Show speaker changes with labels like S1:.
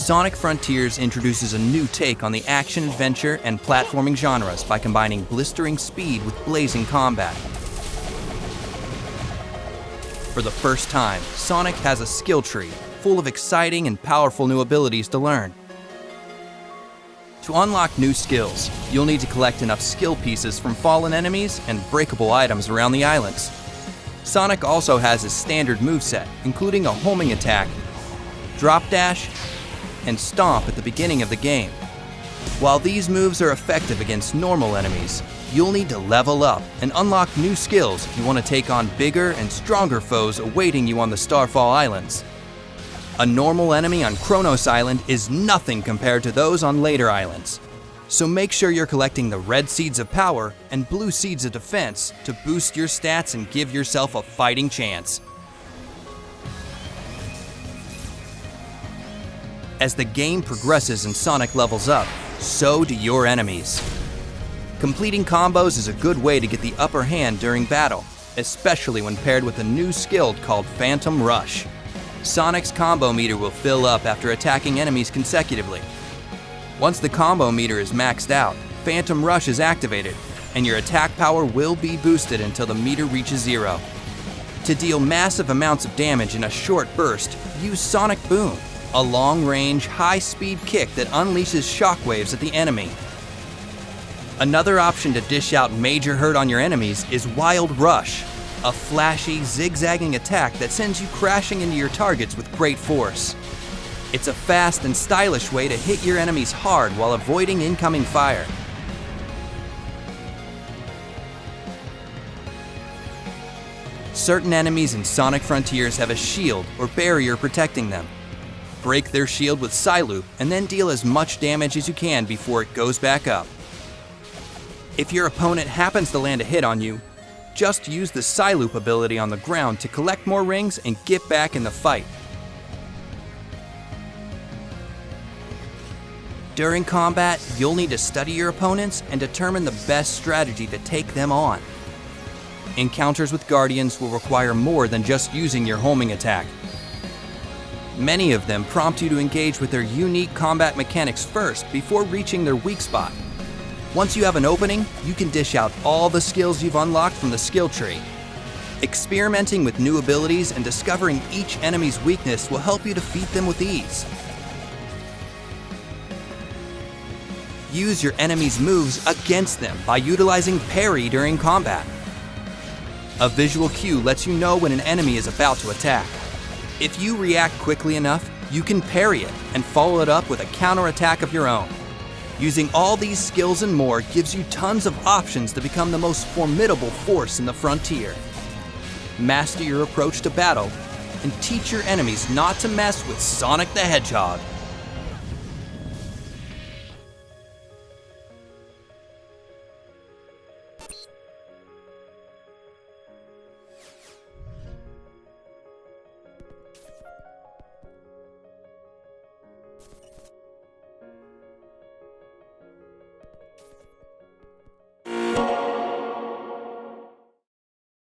S1: Sonic Frontiers introduces a new take on the action-adventure and platforming genres by combining blistering speed with blazing combat. For the first time, Sonic has a skill tree full of exciting and powerful new abilities to learn. To unlock new skills, you'll need to collect enough skill pieces from fallen enemies and breakable items around the islands. Sonic also has his standard moveset, including a homing attack, drop dash, and stomp at the beginning of the game. While these moves are effective against normal enemies, you'll need to level up and unlock new skills if you want to take on bigger and stronger foes awaiting you on the Starfall Islands. A normal enemy on Kronos Island is nothing compared to those on later islands, so make sure you're collecting the red seeds of power and blue seeds of defense to boost your stats and give yourself a fighting chance. As the game progresses and Sonic levels up, so do your enemies. Completing combos is a good way to get the upper hand during battle, especially when paired with a new skill called Phantom Rush. Sonic's combo meter will fill up after attacking enemies consecutively. Once the combo meter is maxed out, Phantom Rush is activated, and your attack power will be boosted until the meter reaches 0. To deal massive amounts of damage in a short burst, use Sonic Boom, a long-range, high-speed kick that unleashes shockwaves at the enemy. Another option to dish out major hurt on your enemies is Wild Rush, a flashy, zigzagging attack that sends you crashing into your targets with great force. It's a fast and stylish way to hit your enemies hard while avoiding incoming fire. Certain enemies in Sonic Frontiers have a shield or barrier protecting them. Break their shield with Psyloop and then deal as much damage as you can before it goes back up. If your opponent happens to land a hit on you, just use the Psyloop ability on the ground to collect more rings and get back in the fight. During combat, you'll need to study your opponents and determine the best strategy to take them on. Encounters with Guardians will require more than just using your homing attack. Many of them prompt you to engage with their unique combat mechanics first before reaching their weak spot. Once you have an opening, you can dish out all the skills you've unlocked from the skill tree. Experimenting with new abilities and discovering each enemy's weakness will help you defeat them with ease. Use your enemy's moves against them by utilizing parry during combat. A visual cue lets you know when an enemy is about to attack. If you react quickly enough, you can parry it and follow it up with a counterattack of your own. Using all these skills and more gives you tons of options to become the most formidable force in the frontier. Master your approach to battle and teach your enemies not to mess with Sonic the Hedgehog.